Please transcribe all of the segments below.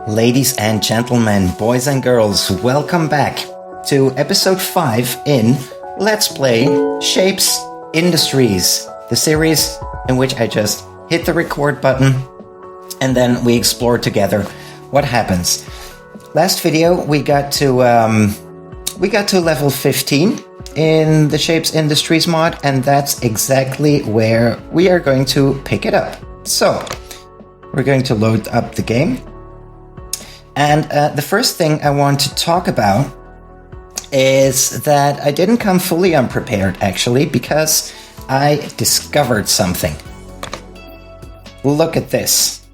Ladies and gentlemen, boys and girls, welcome back to episode 5 in Let's Play Shapez Industries, the series in which I just hit the record button and then we explore together what happens. Last video we got to level 15 in the Shapez Industries mod, and that's exactly where we are going to pick it up. So we're going to load up the game. And the first thing I want to talk about is that I didn't come fully unprepared, actually, because I discovered something. Look at this.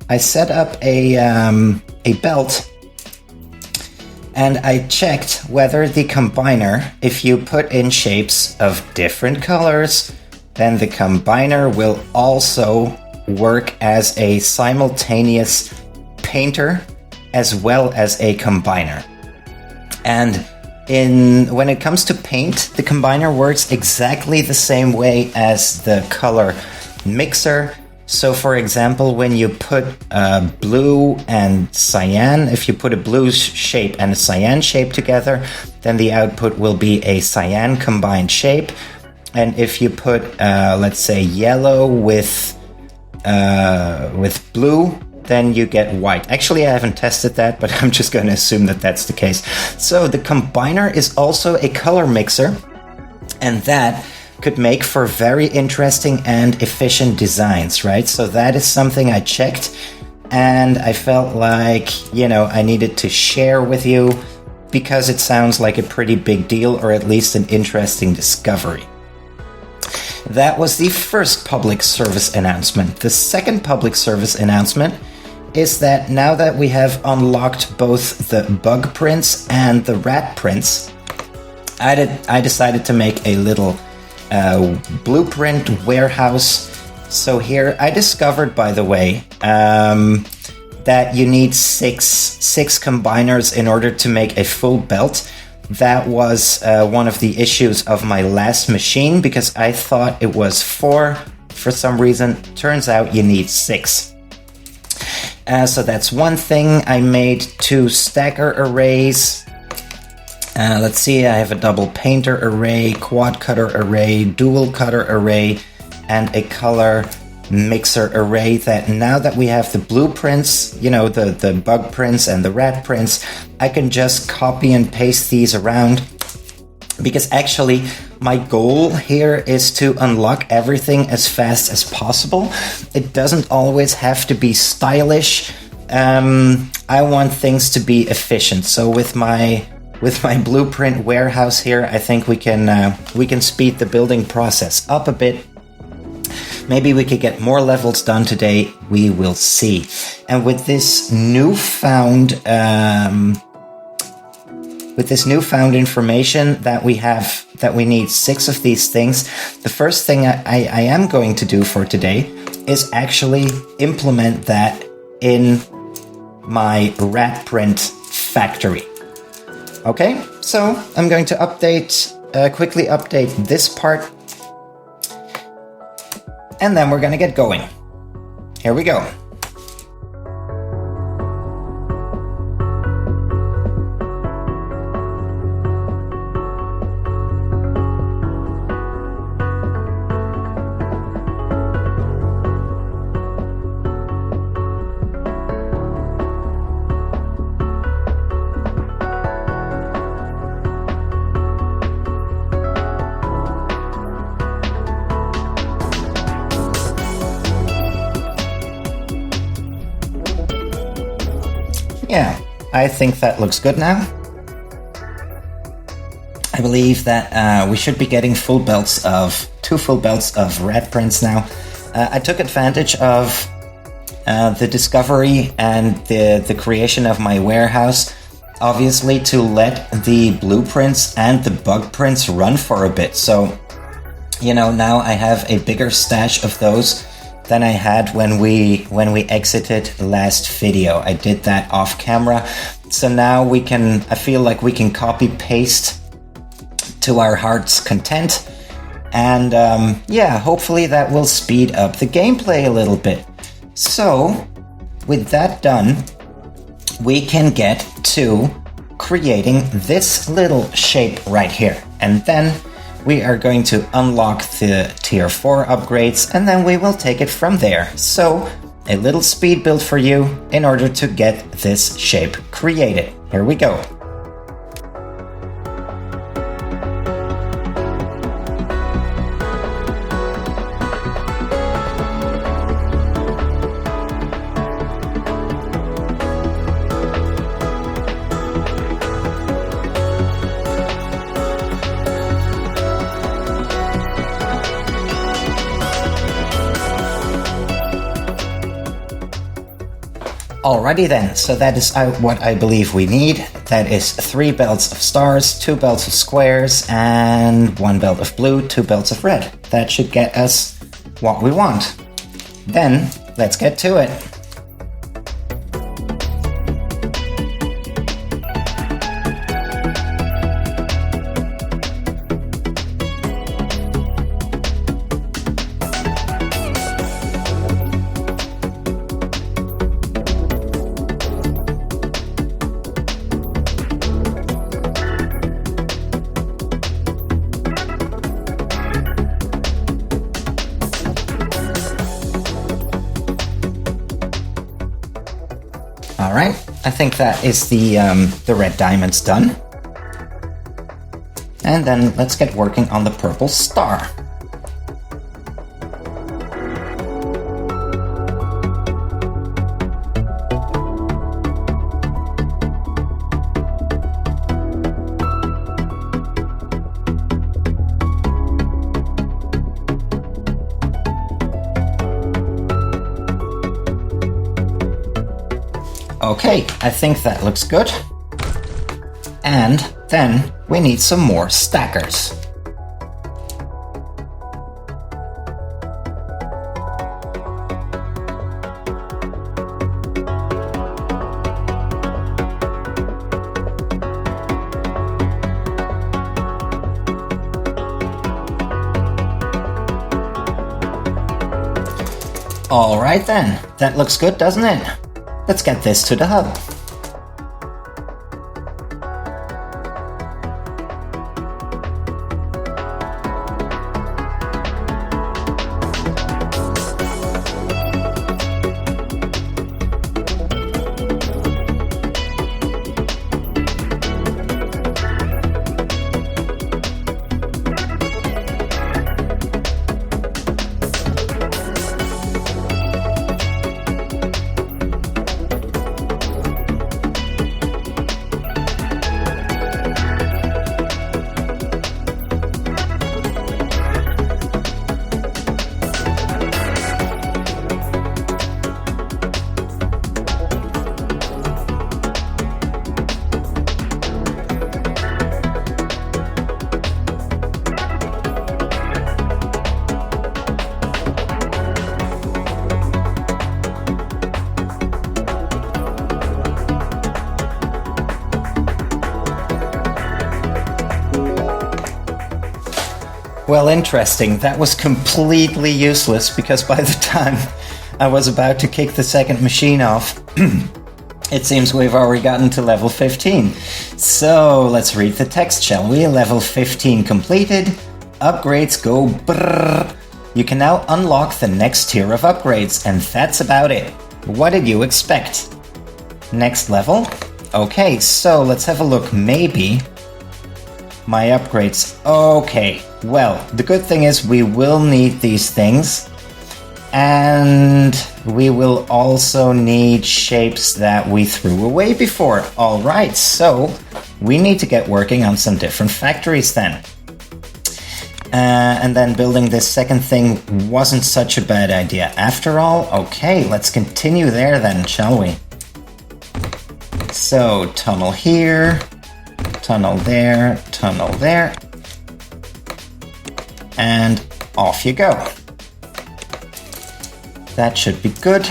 I set up a belt, and I checked whether the combiner, if you put in shapes of different colors, then the combiner will also work as a simultaneous painter as well as a combiner. And when it comes to paint, the combiner works exactly the same way as the color mixer. So for example, when you put blue and cyan, if you put a blue shape and a cyan shape together, then the output will be a cyan combined shape. And if you put, let's say, yellow with blue, then you get white. Actually, I haven't tested that, but I'm just going to assume that that's the case. So the combiner is also a color mixer, and that could make for very interesting and efficient designs, right? So that is something I checked, and I felt like, I needed to share with you because it sounds like a pretty big deal, or at least an interesting discovery. That was the first public service announcement. The second public service announcement is that now that we have unlocked both the bug prints and the rat prints, I decided to make a little blueprint warehouse. So here I discovered, by the way, that you need six combiners in order to make a full belt. That was one of the issues of my last machine, because I thought it was 4 for some reason. Turns out you need 6. So that's one thing. I made 2 stacker arrays. Let's see, I have a double painter array, quad cutter array, dual cutter array, and a color mixer array. That now that we have the blueprints, the bug prints and the rat prints, I can just copy and paste these around. Because actually, my goal here is to unlock everything as fast as possible. It doesn't always have to be stylish. I want things to be efficient. So with my blueprint warehouse here, I think we can speed the building process up a bit. Maybe we could get more levels done today. We will see. And with this newfound information that we have, that we need 6 of these things, the first thing I am going to do for today is actually implement that in my rat print factory. Okay, so I'm going to quickly update this part, and then we're going to get going. Here we go. Yeah, I think that looks good now. I believe that we should be getting 2 full belts of rat prints now. I took advantage of the discovery and the creation of my warehouse, obviously, to let the blueprints and the bug prints run for a bit. So, now I have a bigger stash of those than I had when we exited last video. I did that off camera. So now I feel like we can copy paste to our heart's content. And hopefully that will speed up the gameplay a little bit. So with that done, we can get to creating this little shape right here. And then we are going to unlock the tier 4 upgrades, and then we will take it from there. So a little speed build for you in order to get this shape created. Here we go. Alrighty then, so that is what I believe we need. That is 3 belts of stars, 2 belts of squares, and 1 belt of blue, 2 belts of red. That should get us what we want. Then, let's get to it. Alright, I think that is the red diamonds done. And then let's get working on the purple star. Okay, I think that looks good. And then we need some more stackers. All right then, that looks good, doesn't it? Let's get this to the hub. Well, interesting. That was completely useless because by the time I was about to kick the second machine off, it seems we've already gotten to level 15. So let's read the text, shall we? Level 15 completed. Upgrades go brrrr. You can now unlock the next tier of upgrades, and that's about it. What did you expect? Next level? Okay, so let's have a look. Maybe my upgrades. Okay, well, the good thing is we will need these things, and we will also need shapes that we threw away before. Alright, so we need to get working on some different factories then. And then building this second thing wasn't such a bad idea after all. Okay, let's continue there then, shall we? So, tunnel here, tunnel there, and off you go. That should be good.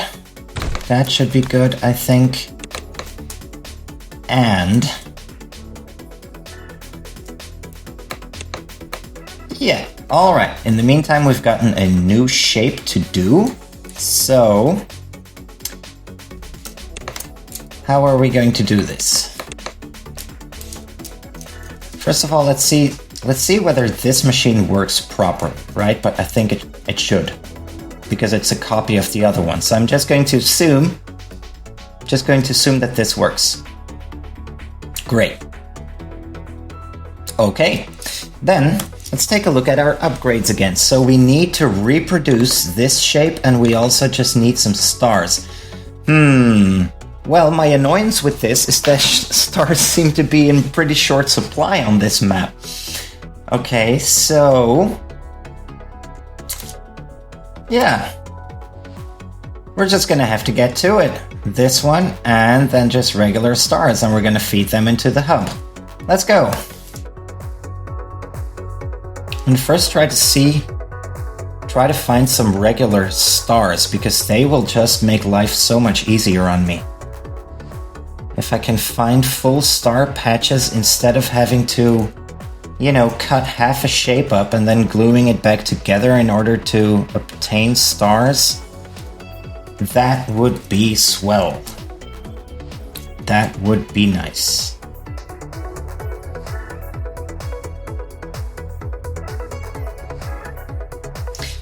That should be good, I think. And yeah, all right. In the meantime, we've gotten a new shape to do. So How are we going to do this? First of all, let's see whether this machine works properly, right? But I think it should, because it's a copy of the other one. So I'm just going to assume that this works. Great. Okay, then let's take a look at our upgrades again. So we need to reproduce this shape, and we also just need some stars. Well, my annoyance with this is that stars seem to be in pretty short supply on this map. Okay, so yeah, we're just gonna have to get to it. This one, and then just regular stars, and we're gonna feed them into the hub. Let's go. And first try to find some regular stars, because they will just make life so much easier on me. If I can find full star patches instead of having to, cut half a shape up and then gluing it back together in order to obtain stars, that would be swell. That would be nice.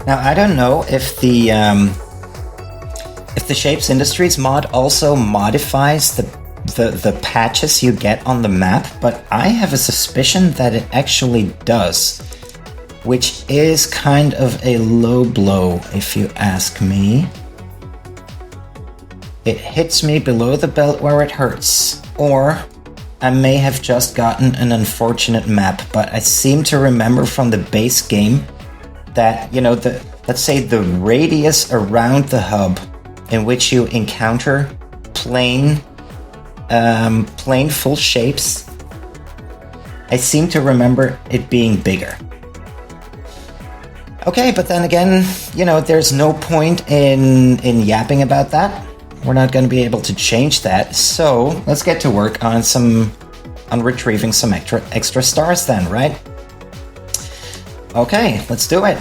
Now, I don't know if the Shapez Industries mod also modifies the patches you get on the map, but I have a suspicion that it actually does, which is kind of a low blow, if you ask me. It hits me below the belt where it hurts, or I may have just gotten an unfortunate map, but I seem to remember from the base game that, let's say the radius around the hub in which you encounter plain full shapes, I seem to remember it being bigger. Okay, but then again, there's no point in yapping about that. We're not going to be able to change that, so let's get to work on retrieving some extra stars then, right? Okay, let's do it.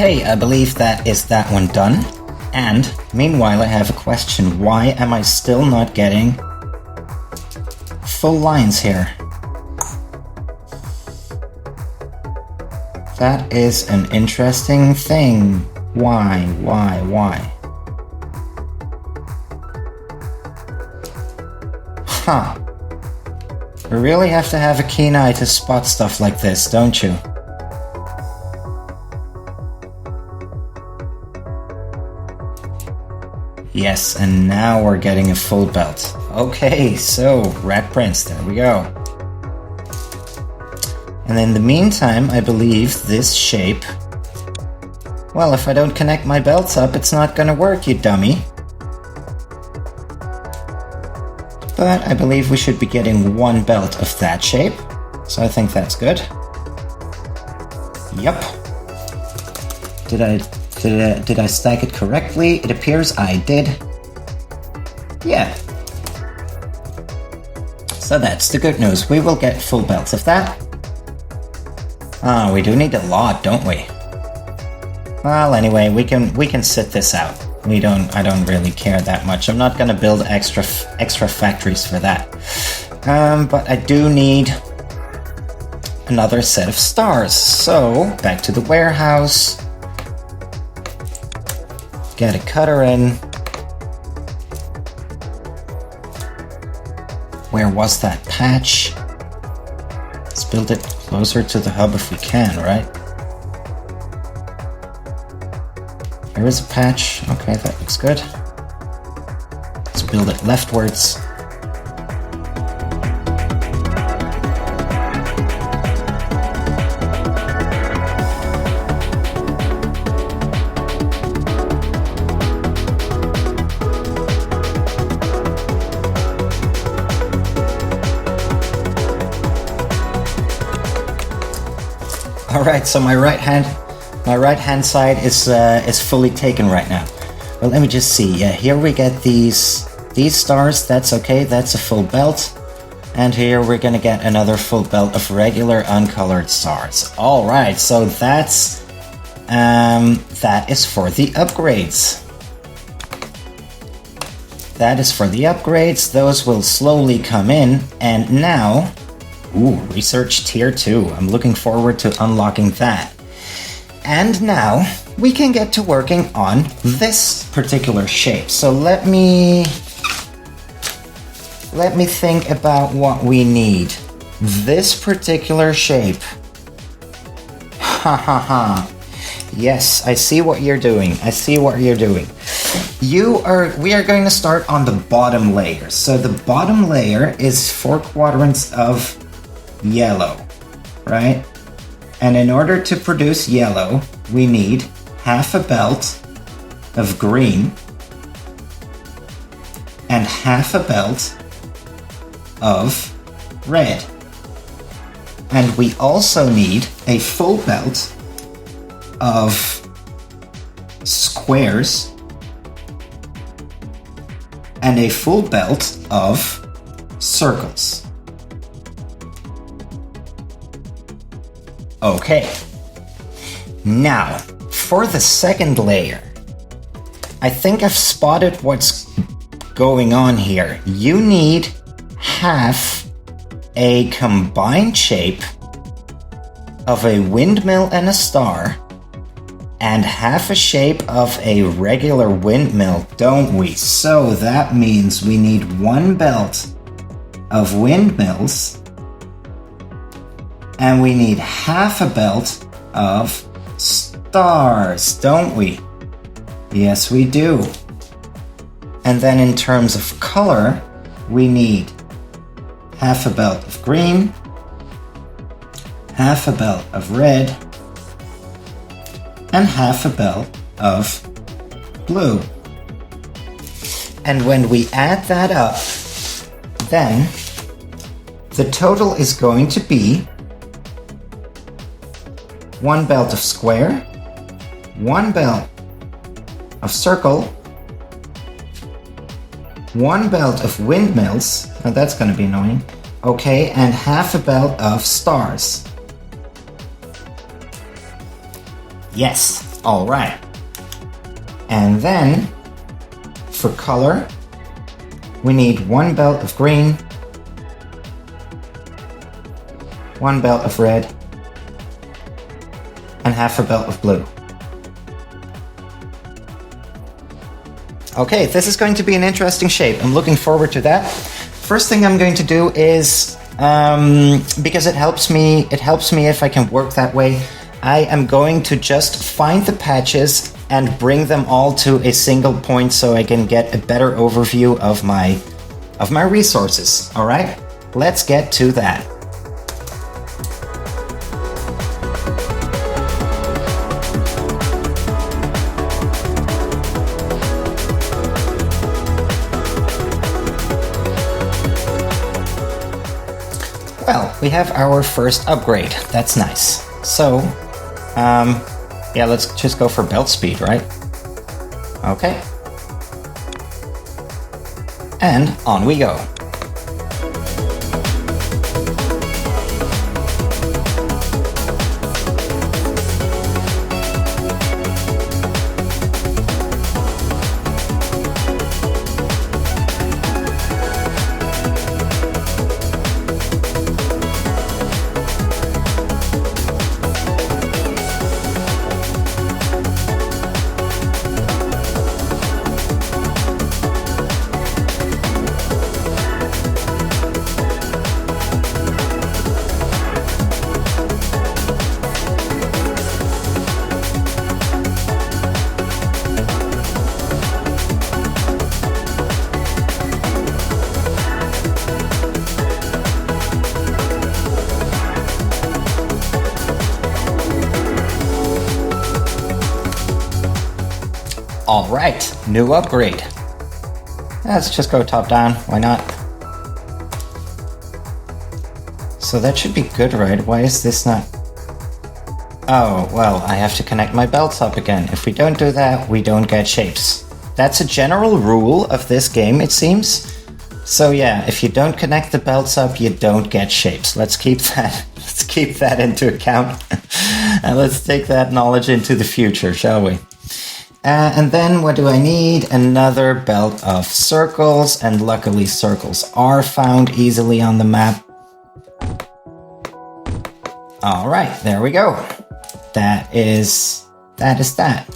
Okay, I believe that is that one done. And meanwhile, I have a question. Why am I still not getting full lines here? That is an interesting thing. Why? Huh. You really have to have a keen eye to spot stuff like this, don't you? Yes, and now we're getting a full belt. Okay, so rat prints, there we go. And in the meantime, I believe this shape... Well, if I don't connect my belts up, it's not gonna work, you dummy. But I believe we should be getting one belt of that shape, so I think that's good. Yep. Did I stack it correctly? It appears I did. Yeah. So that's the good news. We will get full belts of that. We do need a lot, don't we? Well, anyway, we can sit this out. I don't really care that much. I'm not gonna build extra factories for that. But I do need another set of stars. So back to the warehouse. Get a cutter in. Where was that patch? Let's build it closer to the hub if we can, right? There is a patch. Okay, that looks good. Let's build it leftwards. All right, so my right hand side is fully taken right now. Well, let me just see. Yeah, here we get these stars. That's okay. That's a full belt. And here we're gonna get another full belt of regular uncolored stars. All right, so that is for the upgrades. That is for the upgrades. Those will slowly come in, and now. Ooh, research tier 2. I'm looking forward to unlocking that. And now we can get to working on this particular shape. So let me think about what we need. This particular shape. Ha ha ha. Yes, I see what you're doing. I see what you're doing. We are going to start on the bottom layer. So the bottom layer is 4 quadrants of yellow, right? And in order to produce yellow, we need half a belt of green and half a belt of red. And we also need a full belt of squares and a full belt of circles. Okay, now for the second layer, I think I've spotted what's going on here. You need half a combined shape of a windmill and a star and half a shape of a regular windmill, don't we? So that means we need 1 belt of windmills and we need half a belt of stars, don't we? Yes, we do. And then in terms of color, we need half a belt of green, half a belt of red, and half a belt of blue. And when we add that up, then the total is going to be 1 belt of square, 1 belt of circle, 1 belt of windmills, now that's going to be annoying, okay, and half a belt of stars. Yes, all right. And then for color, we need 1 belt of green, 1 belt of red, and half a belt of blue. Okay, this is going to be an interesting shape. I'm looking forward to that. First thing I'm going to do is, because it helps me if I can work that way, I am going to just find the patches and bring them all to a single point so I can get a better overview of my resources. All right, let's get to that. Well, we have our first upgrade. That's nice. So, yeah, let's just go for belt speed, right? Okay. And on we go. All right, new upgrade. Let's just go top down, why not? So that should be good, right? Why is this not... Oh, well, I have to connect my belts up again. If we don't do that, we don't get shapes. That's a general rule of this game, it seems. So yeah, if you don't connect the belts up, you don't get shapes. Let's keep that into account. And let's take that knowledge into the future, shall we? And then what do I need? Another belt of circles, and luckily circles are found easily on the map. All right, there we go. That is that.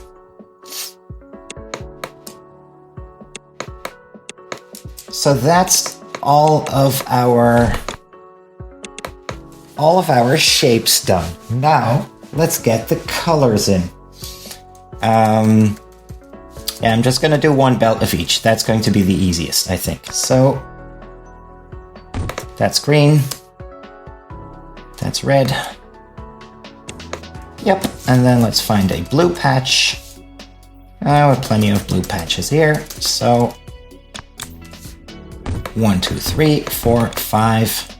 So that's all of our shapes done. Now let's get the colors in. Yeah, I'm just gonna do one belt of each. That's going to be the easiest, I think. So that's green. That's red. Yep, and then let's find a blue patch. We have plenty of blue patches here. So 1, 2, 3, 4, 5.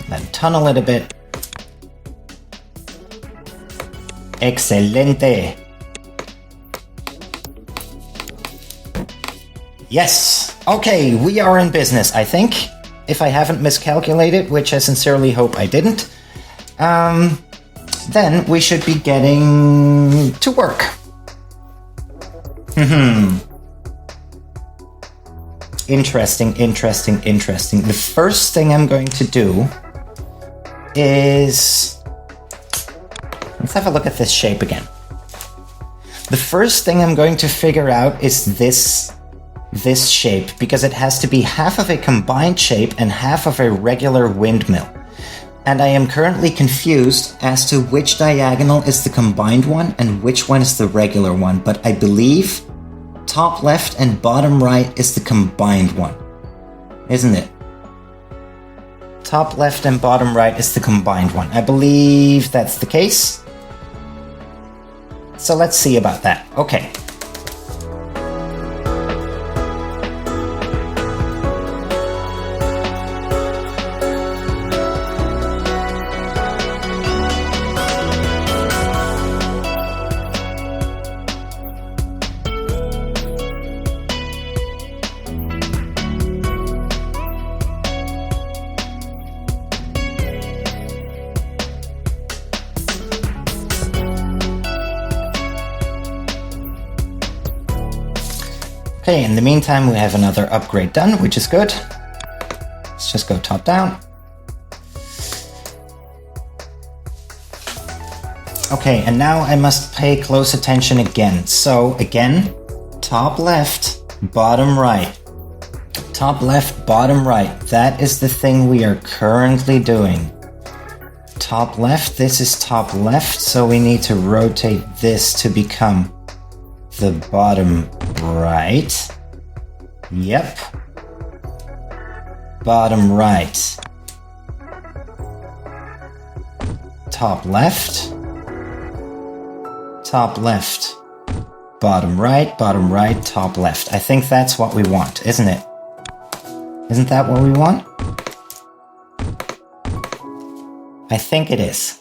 Then tunnel it a bit. Excelente. Yes. Okay, we are in business, I think. If I haven't miscalculated, which I sincerely hope I didn't, then we should be getting to work. Interesting. The first thing I'm going to do is... Let's have a look at this shape again. The first thing I'm going to figure out is this shape, because it has to be half of a combined shape and half of a regular windmill. And I am currently confused as to which diagonal is the combined one and which one is the regular one, but I believe top left and bottom right is the combined one. Isn't it? Top left and bottom right is the combined one. I believe that's the case. So let's see about that. Okay. Okay, in the meantime, we have another upgrade done, which is good. Let's just go top down. Okay, and now I must pay close attention again. So, again, top left, bottom right. Top left, bottom right. That is the thing we are currently doing. Top left, this is top left, so we need to rotate this to become the bottom right. Yep. Bottom right. Top left. Top left. Bottom right, top left. I think that's what we want, isn't it? Isn't that what we want? I think it is.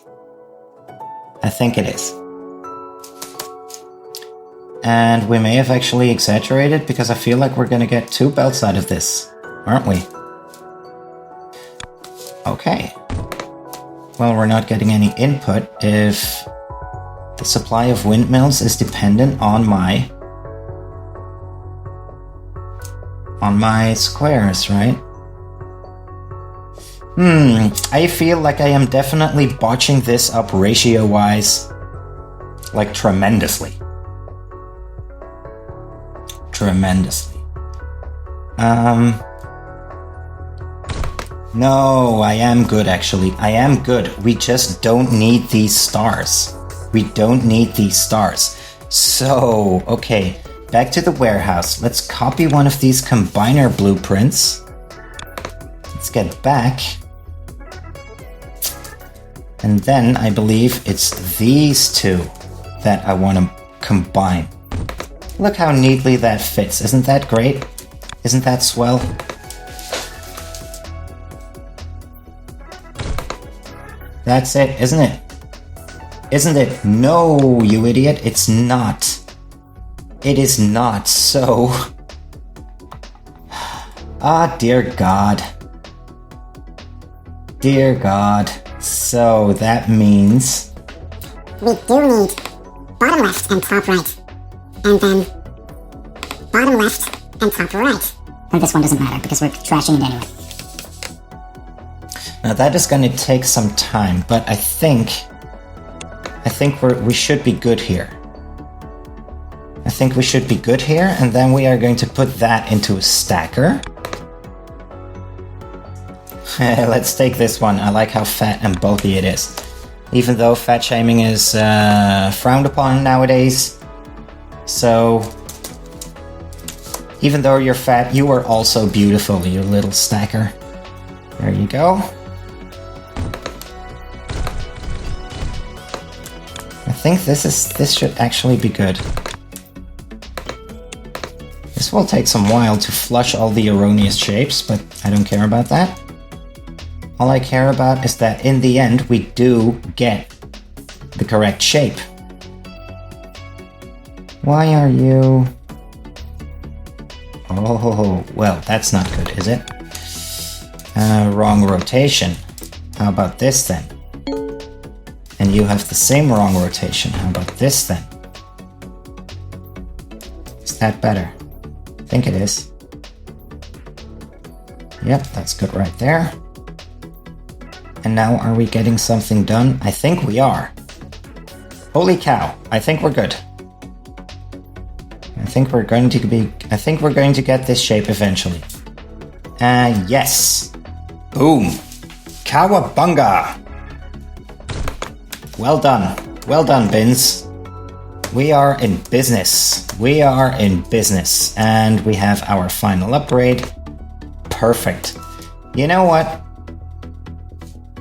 And we may have actually exaggerated because I feel like we're going to get 2 belts out of this, aren't we? Okay. Well, we're not getting any input if the supply of windmills is dependent on my squares, right? I feel like I am definitely botching this up ratio-wise, like tremendously. No, I am good actually. I am good. We just don't need these stars. So, okay, back to the warehouse. Let's copy one of these combiner blueprints. Let's get back. And then I believe it's these two that I want to combine. Look how neatly that fits. Isn't that great? Isn't that swell? That's it, isn't it? Isn't it? No, you idiot, it's not. It is not, so... Ah, dear God. Dear God. So, that means... we do need bottom left and top right. And then bottom left and top right. And this one doesn't matter because we're trashing it anyway. Now that is going to take some time, but I think we should be good here. I think we should be good here, and then we are going to put that into a stacker. Let's take this one. I like how fat and bulky it is. Even though fat shaming is frowned upon nowadays. So, even though you're fat, you are also beautiful, you little stacker. There you go. I think this should actually be good. This will take some while to flush all the erroneous shapes, but I don't care about that. All I care about is that in the end we do get the correct shape. Why are you... Oh, well, that's not good, is it? Wrong rotation. How about this then? And you have the same wrong rotation. How about this then? Is that better? I think it is. Yep, that's good right there. And now are we getting something done? I think we are. Holy cow, I think we're good. I think we're going to get this shape eventually. Yes. Boom. Cowabunga. Well done. Well done, Bins. We are in business. We are in business. And we have our final upgrade. Perfect. You know what?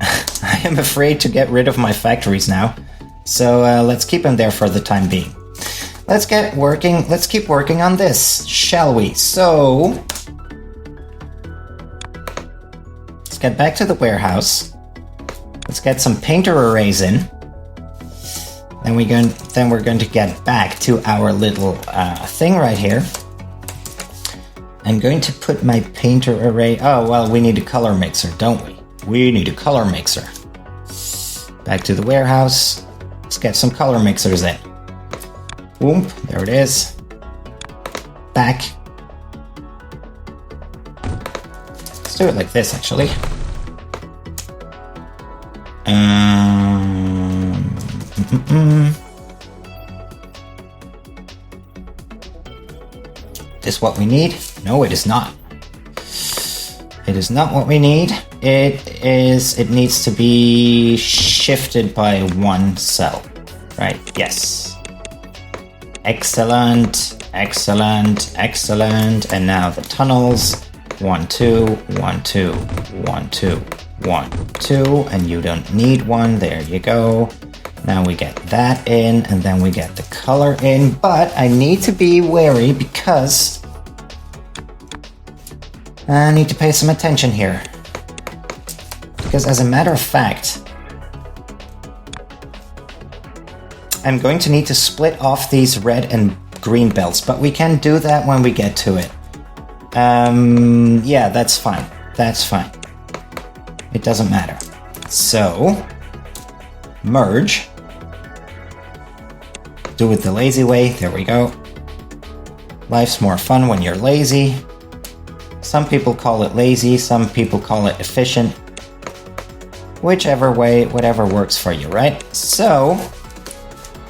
I am afraid to get rid of my factories now. So let's keep them there for the time being. Let's get working. Let's keep working on this, shall we? So, let's get back to the warehouse. Let's get some painter arrays in. Then we're going to get back to our little thing right here. I'm going to put my painter array. Oh well, we need a color mixer, don't we? We need a color mixer. Back to the warehouse. Let's get some color mixers in. Boom, there it is. Back. Let's do it like this, actually. This what we need? No, it is not. It is not what we need. It needs to be shifted by one cell. Right, yes. Excellent, excellent, excellent. And now the tunnels. 1, 2, 1, 2, 1, 2, 1, 2. And you don't need one. There you go. Now we get that in, and then we get the color in. But I need to be wary because I need to pay some attention here. Because as a matter of fact, I'm going to need to split off these red and green belts, but we can do that when we get to it. Yeah, that's fine. That's fine. It doesn't matter. So, merge. Do it the lazy way. There we go. Life's more fun when you're lazy. Some people call it lazy, some people call it efficient. Whichever way, whatever works for you, right? So,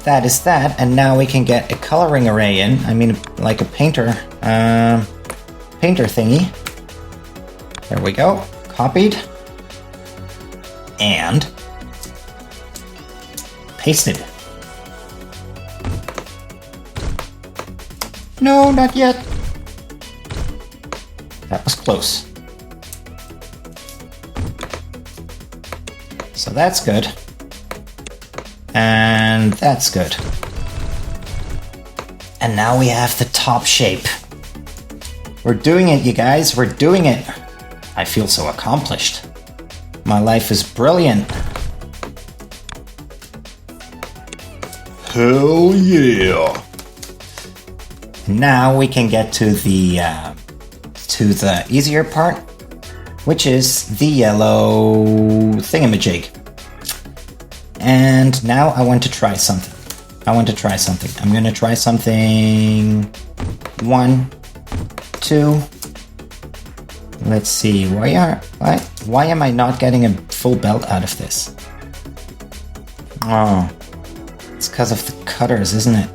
that is that, and now we can get a coloring array in. I mean, like a painter thingy. There we go. Copied. And pasted. No, not yet. That was close. So that's good. And that's good. And now we have the top shape. We're doing it, you guys. We're doing it. I feel so accomplished. My life is brilliant. Hell yeah. Now we can get to the easier part, which is the yellow thingamajig. And now I want to try something. I'm going to try something. 1, 2. Let's see. Why am I not getting a full belt out of this? Oh, it's because of the cutters, isn't it?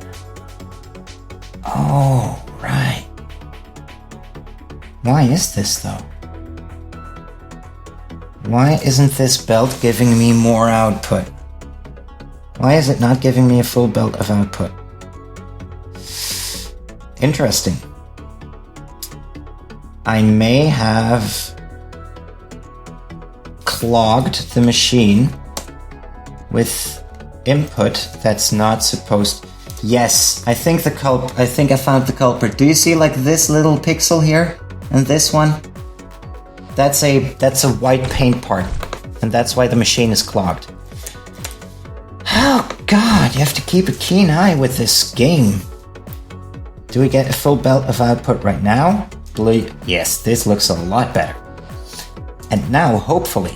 Oh, right. Why is this though? Why isn't this belt giving me more output? Why is it not giving me a full belt of output? Interesting. I may have clogged the machine with input that's not supposed. Yes, I think I found the culprit. Do you see like this little pixel here and this one? That's a white paint part, and that's why the machine is clogged. Oh god, you have to keep a keen eye with this game. Do we get a full belt of output right now? Yes, this looks a lot better. And now, hopefully,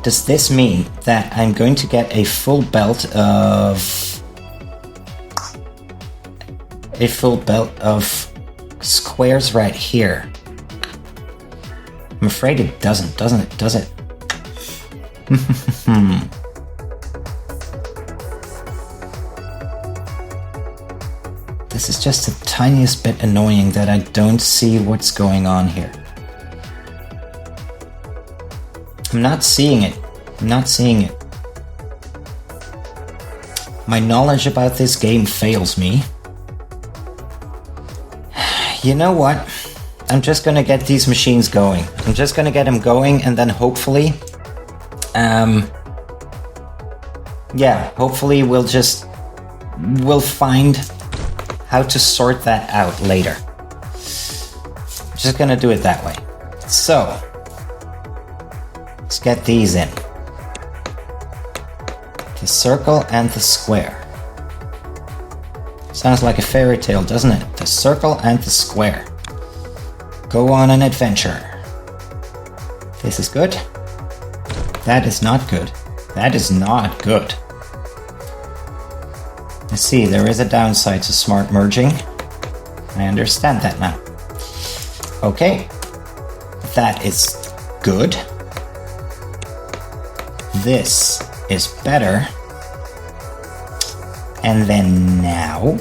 does this mean that I'm going to get a full belt of squares right here? I'm afraid it doesn't it? Does it? This is just the tiniest bit annoying that I don't see what's going on here. I'm not seeing it. My knowledge about this game fails me. You know what? I'm just gonna get these machines going. I'm just gonna get them going, and then hopefully, hopefully we'll find how to sort that out later. I'm just gonna do it that way. So, let's get these in. The circle and the square. Sounds like a fairy tale, doesn't it? The circle and the square. Go on an adventure. This is good. That is not good. That is not good. I see, there is a downside to smart merging. I understand that now. Okay. That is good. This is better. And then now,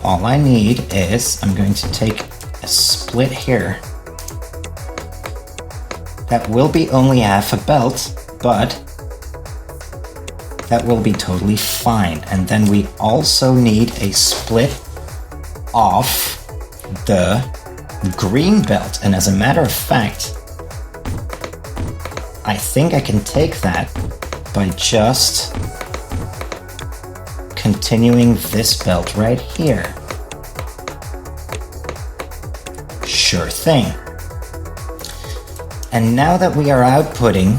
all I need is, I'm going to take a split here. That will be only half a belt, but that will be totally fine. And then we also need a split off the green belt. And as a matter of fact, I think I can take that by just continuing this belt right here. Sure thing. And now that we are outputting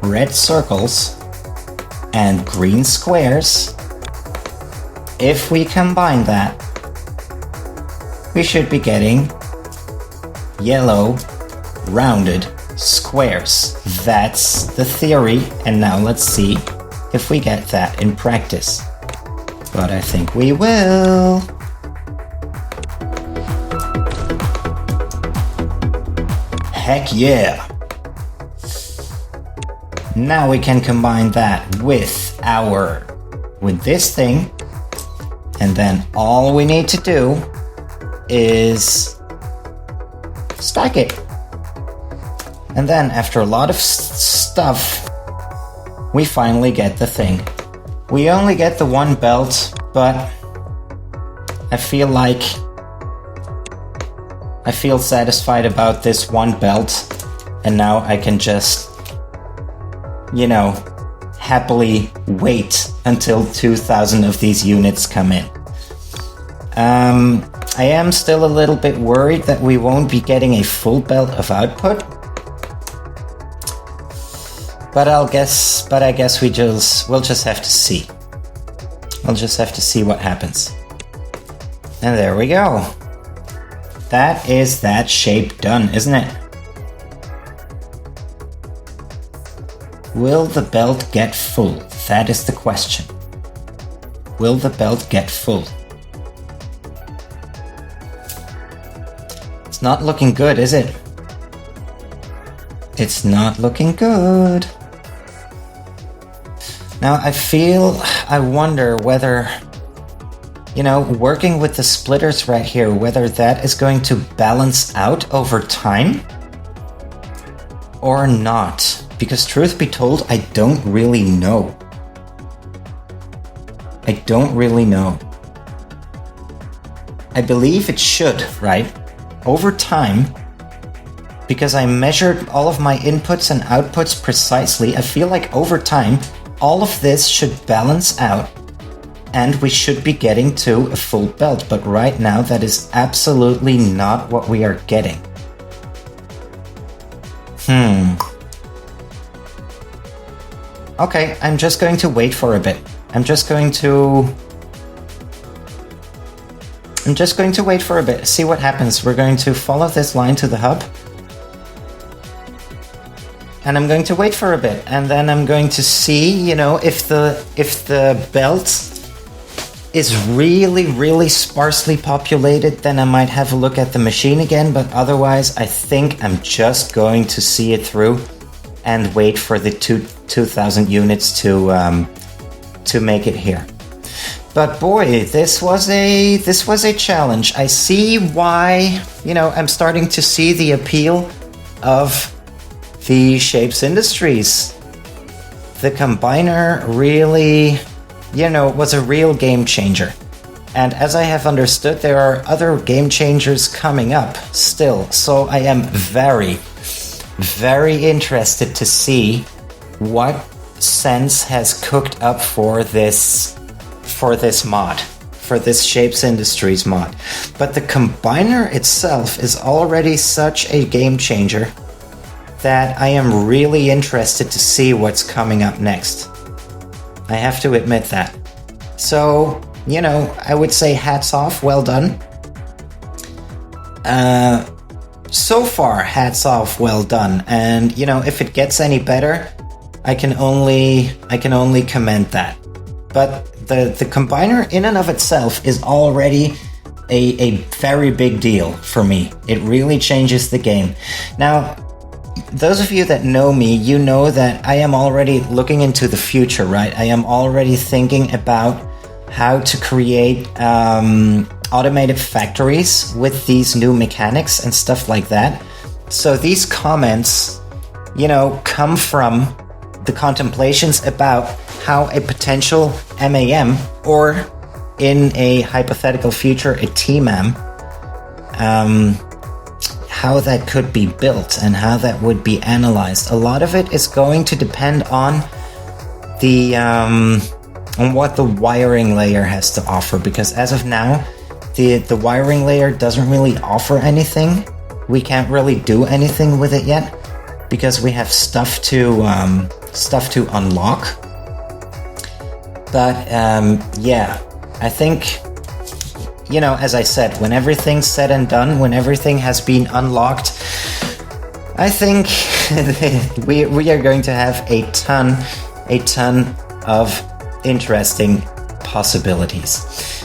red circles and green squares, if we combine that, we should be getting yellow rounded squares. That's the theory, and now let's see if we get that in practice. But I think we will. Heck yeah! Now we can combine that with this thing, and then all we need to do is stack it. And then after a lot of stuff, we finally get the thing. We only get the one belt, but I feel satisfied about this one belt, and now I can just, happily wait until 2,000 of these units come in. I am still a little bit worried that we won't be getting a full belt of output. But I guess we'll just have to see. We'll just have to see what happens. And there we go. That is that shape done, isn't it? Will the belt get full? That is the question. Will the belt get full? It's not looking good, is it? It's not looking good. Now I wonder whether, working with the splitters right here, whether that is going to balance out over time or not. Because truth be told, I don't really know. I don't really know. I believe it should, right? Over time, because I measured all of my inputs and outputs precisely, I feel like over time, all of this should balance out and we should be getting to a full belt. But right now, that is absolutely not what we are getting. Okay, I'm just going to wait for a bit. I'm just going to wait for a bit, see what happens. We're going to follow this line to the hub. And I'm going to wait for a bit, and then I'm going to see, if the belt is really, really sparsely populated, then I might have a look at the machine again, but otherwise I think I'm just going to see it through and wait for the 2,000 units to make it here. But boy, this was a challenge. I see why, I'm starting to see the appeal of the Shapez Industries. The combiner really, was a real game changer. And as I have understood, there are other game changers coming up still. So I am very, very interested to see what Sense has cooked up for this mod, for this Shapez Industries mod. But the combiner itself is already such a game changer that I am really interested to see what's coming up next. I have to admit that. So, I would say hats off, well done. So far, hats off, well done. And, if it gets any better, I can only commend that. But the combiner in and of itself is already a very big deal for me. It really changes the game. Now, those of you that know me, you know that I am already looking into the future, right? I am already thinking about how to create automated factories with these new mechanics and stuff like that. So these comments, come from the contemplations about how a potential MAM, or in a hypothetical future, a TMAM, how that could be built and how that would be analyzed. A lot of it is going to depend on the on what the wiring layer has to offer, because as of now, the wiring layer doesn't really offer anything. We can't really do anything with it yet because we have stuff to unlock. But yeah, I think, as I said, when everything's said and done, when everything has been unlocked, I think we are going to have a ton of interesting possibilities.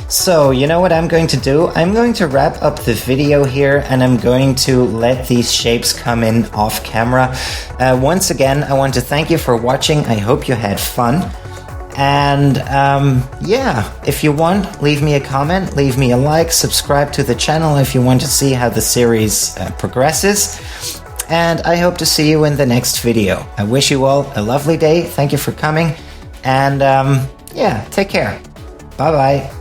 So, what I'm going to do? I'm going to wrap up the video here, and I'm going to let these shapes come in off camera. Once again, I want to thank you for watching. I hope you had fun. And yeah, if you want, leave me a comment, leave me a like, subscribe to the channel if you want to see how the series progresses. And I hope to see you in the next video. I wish you all a lovely day. Thank you for coming. And yeah, take care. Bye-bye.